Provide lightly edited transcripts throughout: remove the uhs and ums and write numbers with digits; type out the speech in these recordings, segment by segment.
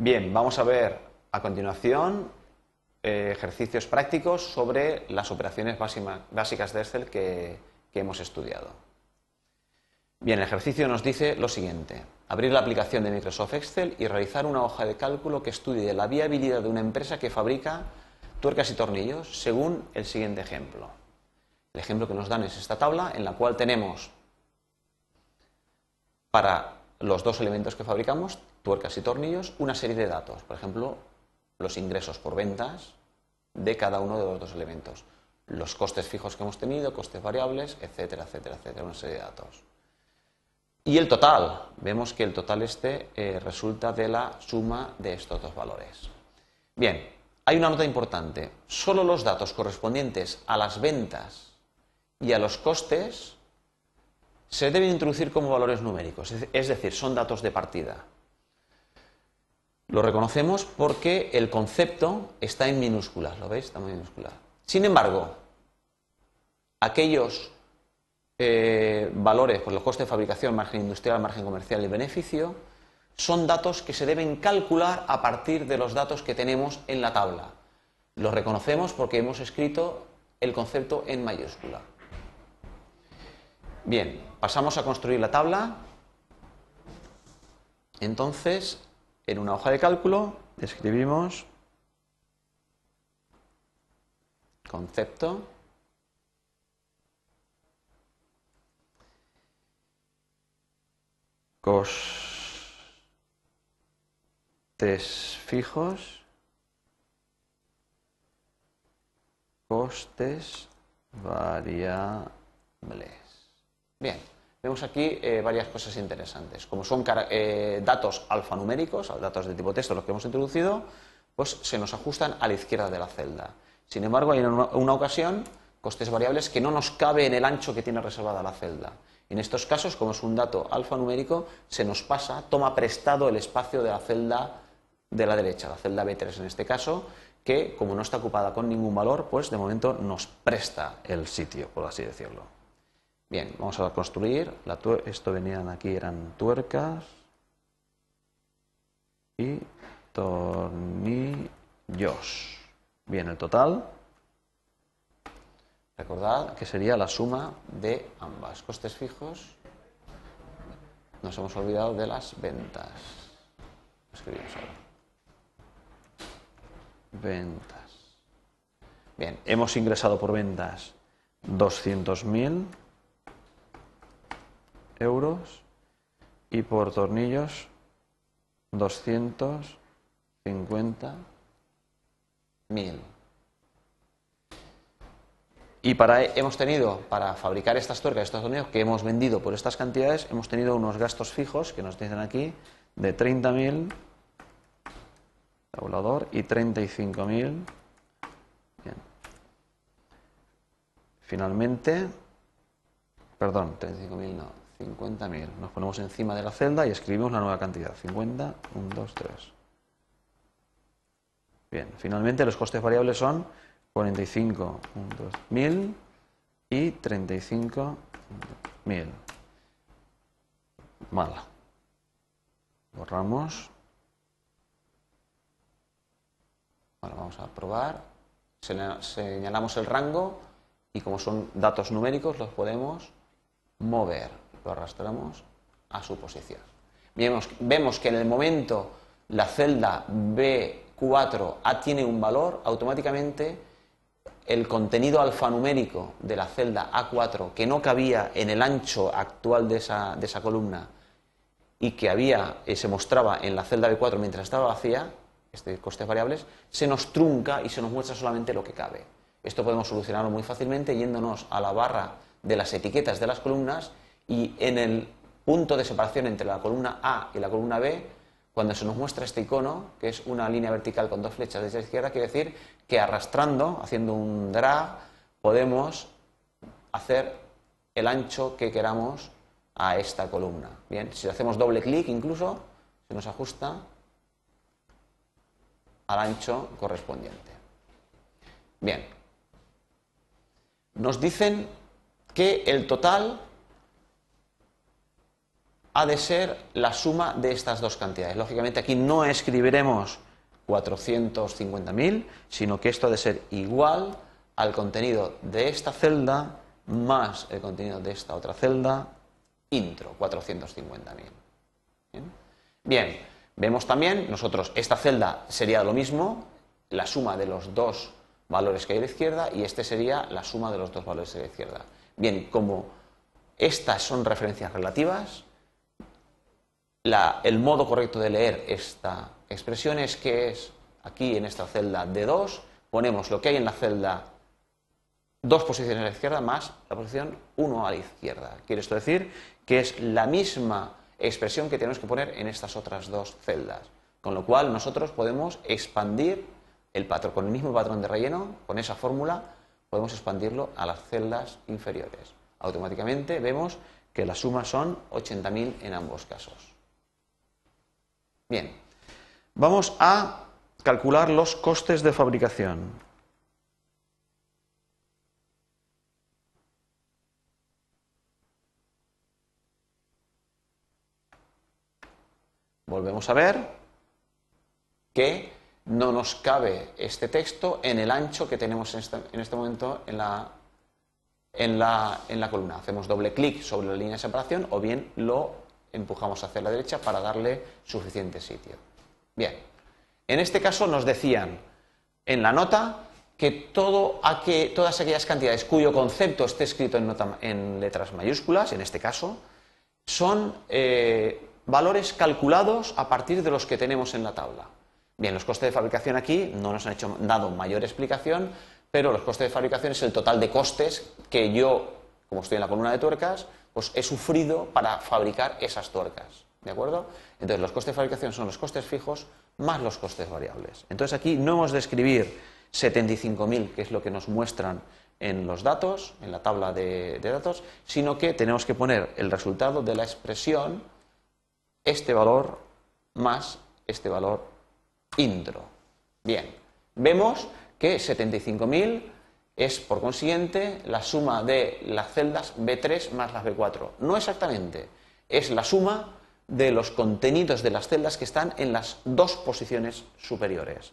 Bien, vamos a ver a continuación ejercicios prácticos sobre las operaciones básicas de Excel que hemos estudiado. Bien, el ejercicio nos dice lo siguiente: abrir la aplicación de Microsoft Excel y realizar una hoja de cálculo que estudie la viabilidad de una empresa que fabrica tuercas y tornillos según el siguiente ejemplo. El ejemplo que nos dan es esta tabla en la cual tenemos para los dos elementos que fabricamos, tuercas y tornillos, una serie de datos. Por ejemplo, los ingresos por ventas de cada uno de los dos elementos, los costes fijos que hemos tenido, costes variables, etcétera, etcétera, etcétera, una serie de datos. Y el total, vemos que el total resulta de la suma de estos dos valores. Bien, hay una nota importante: solo los datos correspondientes a las ventas y a los costes se deben introducir como valores numéricos, es decir, son datos de partida. Lo reconocemos porque el concepto está en minúsculas, ¿lo veis? Está en minúsculas. Sin embargo, aquellos valores, pues los costes de fabricación, margen industrial, margen comercial y beneficio, son datos que se deben calcular a partir de los datos que tenemos en la tabla. Los reconocemos porque hemos escrito el concepto en mayúscula. Bien, pasamos a construir la tabla. Entonces, en una hoja de cálculo escribimos concepto, costes fijos, costes variables. Bien, vemos aquí varias cosas interesantes. Como son datos alfanuméricos, datos de tipo texto los que hemos introducido, pues se nos ajustan a la izquierda de la celda. Sin embargo, hay una ocasión costes variables que no nos cabe en el ancho que tiene reservada la celda. En estos casos, como es un dato alfanumérico, se nos pasa, toma prestado el espacio de la celda de la derecha, la celda B3 en este caso, que como no está ocupada con ningún valor, pues de momento nos presta el sitio, por así decirlo. Bien, vamos a construir. Esto venían aquí, eran tuercas y tornillos. Bien, el total, recordad que sería la suma de ambas. Costes fijos, nos hemos olvidado de las ventas. Escribimos ahora. Ventas. Bien, hemos ingresado por ventas 200.000 euros y por tornillos 250.000. Y hemos tenido, para fabricar estas tuercas, estos tornillos que hemos vendido por estas cantidades, hemos tenido unos gastos fijos que nos dicen aquí de 30.000, tabulador, y 35.000. Bien. Finalmente, perdón, 35.000 no, 50.000. Nos ponemos encima de la celda y escribimos la nueva cantidad, 50, 1, 2, 3. Bien, finalmente los costes variables son 45.000 y 35.000. Mala. Borramos. Bueno, vamos a probar. Señalamos el rango y como son datos numéricos los podemos mover. Lo arrastramos a su posición. Vemos que en el momento la celda B4 tiene un valor, automáticamente el contenido alfanumérico de la celda A4, que no cabía en el ancho actual de esa columna y que se mostraba en la celda B4 mientras estaba vacía, costes variables, se nos trunca y se nos muestra solamente lo que cabe. Esto podemos solucionarlo muy fácilmente yéndonos a la barra de las etiquetas de las columnas y en el punto de separación entre la columna A y la columna B, cuando se nos muestra este icono, que es una línea vertical con dos flechas desde la izquierda, quiere decir que arrastrando, haciendo un drag, podemos hacer el ancho que queramos a esta columna. Bien, si hacemos doble clic incluso, se nos ajusta al ancho correspondiente. Bien, nos dicen que el total ha de ser la suma de estas dos cantidades. Lógicamente aquí no escribiremos 450.000, sino que esto ha de ser igual al contenido de esta celda más el contenido de esta otra celda, intro, 450.000. Bien, vemos también, nosotros, esta celda sería lo mismo, la suma de los dos valores que hay a la izquierda, y este sería la suma de los dos valores de la izquierda. Bien, como estas son referencias relativas, el modo correcto de leer esta expresión es que es aquí en esta celda D2, ponemos lo que hay en la celda dos posiciones a la izquierda más la posición 1 a la izquierda. Quiere esto decir que es la misma expresión que tenemos que poner en estas otras dos celdas. Con lo cual nosotros podemos expandir el patrón, con el mismo patrón de relleno, con esa fórmula, podemos expandirlo a las celdas inferiores. Automáticamente vemos que las sumas son 80.000 en ambos casos. Bien, vamos a calcular los costes de fabricación. Volvemos a ver que no nos cabe este texto en el ancho que tenemos en este momento en la columna. Hacemos doble clic sobre la línea de separación o bien lo empujamos hacia la derecha para darle suficiente sitio. Bien, en este caso nos decían en la nota que todas aquellas cantidades cuyo concepto esté escrito en letras mayúsculas, en este caso, son valores calculados a partir de los que tenemos en la tabla. Bien, los costes de fabricación aquí no nos han dado mayor explicación, pero los costes de fabricación es el total de costes que yo, como estoy en la columna de tuercas, pues he sufrido para fabricar esas tuercas. ¿De acuerdo? Entonces, los costes de fabricación son los costes fijos más los costes variables. Entonces, aquí no hemos de escribir 75.000, que es lo que nos muestran en los datos, en la tabla de datos, sino que tenemos que poner el resultado de la expresión, este valor más este valor intro. Bien, vemos que 75.000 es, por consiguiente, la suma de las celdas B3 más las B4. No exactamente, es la suma de los contenidos de las celdas que están en las dos posiciones superiores,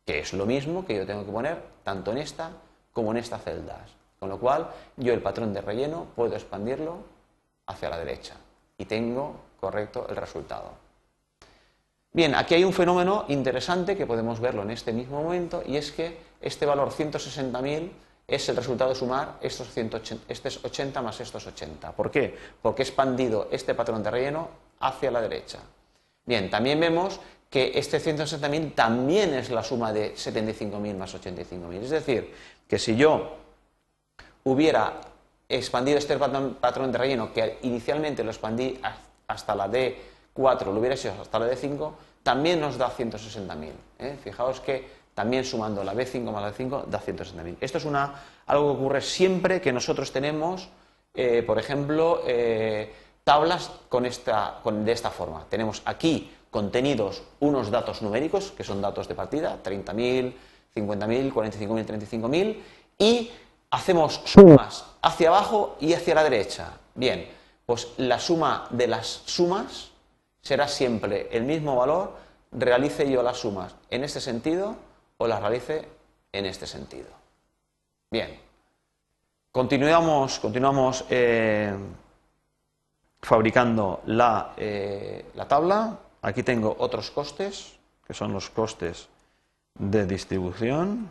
que es lo mismo que yo tengo que poner tanto en esta como en estas celdas. Con lo cual, yo el patrón de relleno puedo expandirlo hacia la derecha y tengo correcto el resultado. Bien, aquí hay un fenómeno interesante que podemos verlo en este mismo momento, y es que este valor 160.000 es el resultado de sumar estos 80 más estos 80. ¿Por qué? Porque he expandido este patrón de relleno hacia la derecha. Bien, también vemos que este 160.000 también es la suma de 75.000 más 85.000. Es decir, que si yo hubiera expandido este patrón de relleno, que inicialmente lo expandí hasta la D4, lo hubiera hecho hasta la D5, también nos da 160.000. Fijaos que también sumando la B5 más la D5 da 160.000. Esto es algo que ocurre siempre que nosotros tenemos, por ejemplo, tablas de esta forma. Tenemos aquí contenidos unos datos numéricos, que son datos de partida, 30.000, 50.000, 45.000, 35.000, y hacemos sumas hacia abajo y hacia la derecha. Bien, pues la suma de las sumas será siempre el mismo valor, realice yo las sumas en este sentido o las realice en este sentido. Bien, continuamos fabricando la tabla. Aquí tengo otros costes, que son los costes de distribución.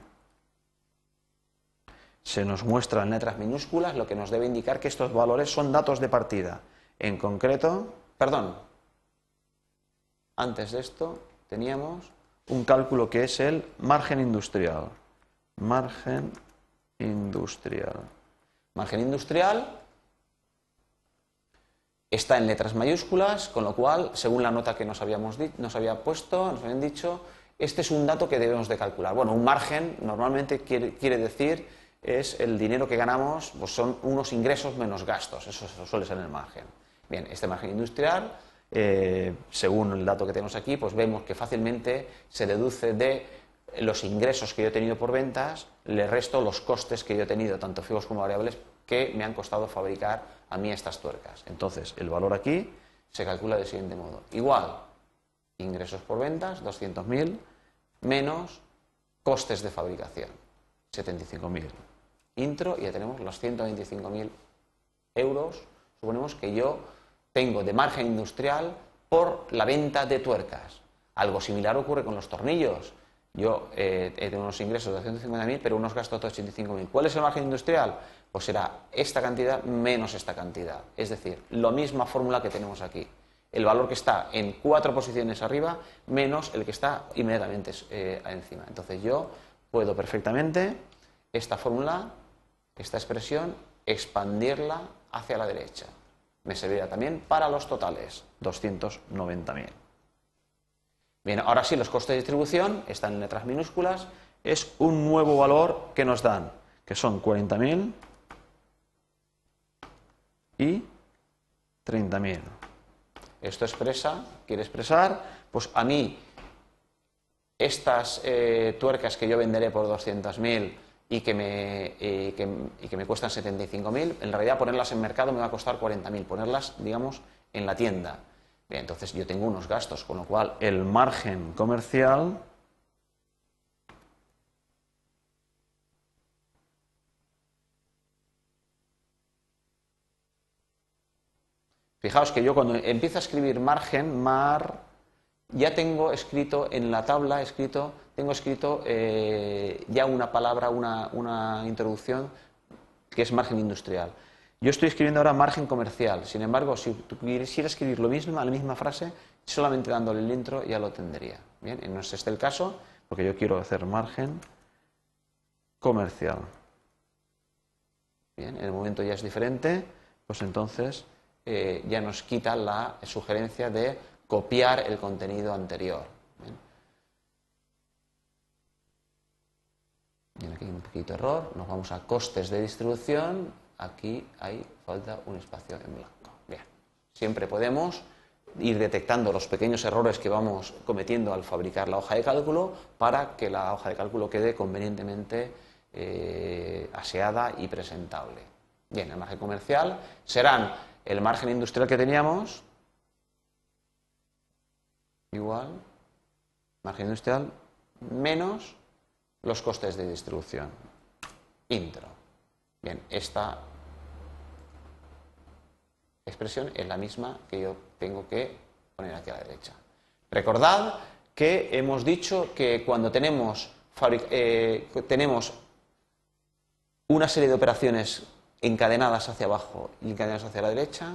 Se nos muestra en letras minúsculas, lo que nos debe indicar que estos valores son datos de partida. En concreto, antes de esto teníamos un cálculo que es el margen industrial. Margen industrial. Margen industrial está en letras mayúsculas, con lo cual, según la nota que nos habían dicho, este es un dato que debemos de calcular. Bueno, un margen normalmente quiere decir es el dinero que ganamos, pues son unos ingresos menos gastos, eso suele ser el margen. Bien, este margen industrial, según el dato que tenemos aquí, pues vemos que fácilmente se deduce de los ingresos que yo he tenido por ventas, le resto los costes que yo he tenido, tanto fijos como variables, que me han costado fabricar a mí estas tuercas. Entonces, el valor aquí se calcula del siguiente modo. Igual, ingresos por ventas, 200.000, menos costes de fabricación, 75.000. Intro, y ya tenemos los 125.000 euros, suponemos que yo tengo de margen industrial por la venta de tuercas. Algo similar ocurre con los tornillos. Yo tengo unos ingresos de 250.000, pero unos gastos de 85.000. ¿Cuál es el margen industrial? Pues será esta cantidad menos esta cantidad. Es decir, la misma fórmula que tenemos aquí. El valor que está en 4 posiciones arriba menos el que está inmediatamente encima. Entonces yo puedo perfectamente esta fórmula, esta expresión, expandirla hacia la derecha. Me servirá también para los totales, 290.000. Bien, ahora sí, los costes de distribución están en letras minúsculas. Es un nuevo valor que nos dan, que son 40.000 y 30.000. Esto quiere expresar, pues a mí, estas tuercas que yo venderé por 200.000 y que me cuestan 75.000, en realidad ponerlas en mercado me va a costar 40.000, ponerlas, digamos, en la tienda. Bien, entonces yo tengo unos gastos, con lo cual el margen comercial fijaos que yo cuando empiezo a escribir margen, ya tengo escrito en la tabla, tengo escrito ya una palabra, una introducción que es margen industrial. Yo estoy escribiendo ahora margen comercial, sin embargo, si tú quisieras escribir lo mismo, la misma frase, solamente dándole el intro ya lo tendría. Bien, no es este el caso, porque yo quiero hacer margen comercial. Bien, en el momento ya es diferente, pues entonces ya nos quita la sugerencia de copiar el contenido anterior. Bien, aquí hay un poquito de error, nos vamos a costes de distribución, aquí falta un espacio en blanco. Bien, siempre podemos ir detectando los pequeños errores que vamos cometiendo al fabricar la hoja de cálculo para que la hoja de cálculo quede convenientemente aseada y presentable. Bien, el margen comercial serán el margen industrial que teníamos, igual, margen industrial, menos los costes de distribución. Intro. Bien, esta expresión es la misma que yo tengo que poner aquí a la derecha. Recordad que hemos dicho que cuando tenemos una serie de operaciones encadenadas hacia abajo y encadenadas hacia la derecha,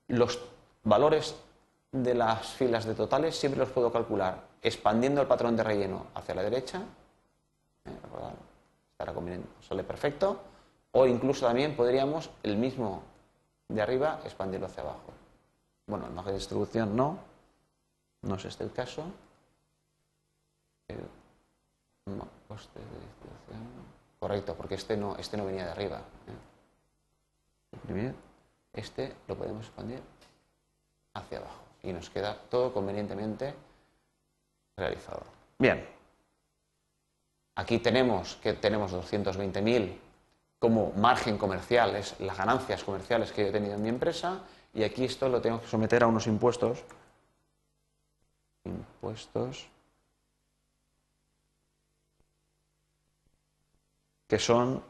los valores de las filas de totales siempre los puedo calcular expandiendo el patrón de relleno hacia la derecha, estará sale perfecto, o incluso también podríamos el mismo de arriba expandirlo hacia abajo. Bueno, el margen de distribución no es este el caso. No, coste de distribución. Correcto, porque este no venía de arriba. Este lo podemos expandir hacia abajo y nos queda todo convenientemente realizado. Bien, aquí tenemos 220.000 como margen comercial, es las ganancias comerciales que yo he tenido en mi empresa, y aquí esto lo tengo que someter a unos impuestos que son,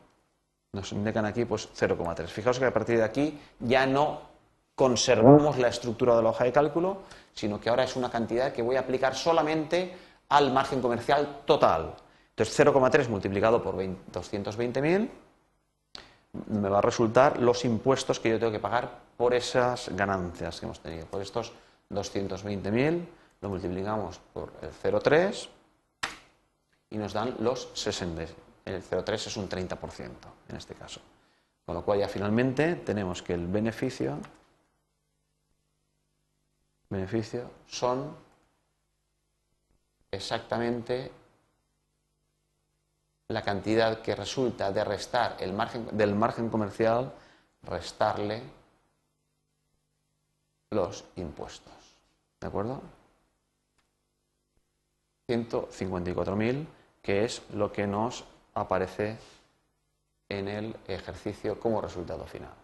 nos indican aquí, pues 0,3. Fijaos que a partir de aquí ya no conservamos la estructura de la hoja de cálculo, sino que ahora es una cantidad que voy a aplicar solamente al margen comercial total. Entonces 0,3 multiplicado por 220.000 me va a resultar los impuestos que yo tengo que pagar por esas ganancias que hemos tenido. Por estos 220.000 lo multiplicamos por el 0,3 y nos dan los 60. El 0,3 es un 30% en este caso. Con lo cual ya finalmente tenemos que el beneficio son exactamente la cantidad que resulta de restar del margen comercial, restarle los impuestos. ¿De acuerdo? 154.000, que es lo que nos aparece en el ejercicio como resultado final.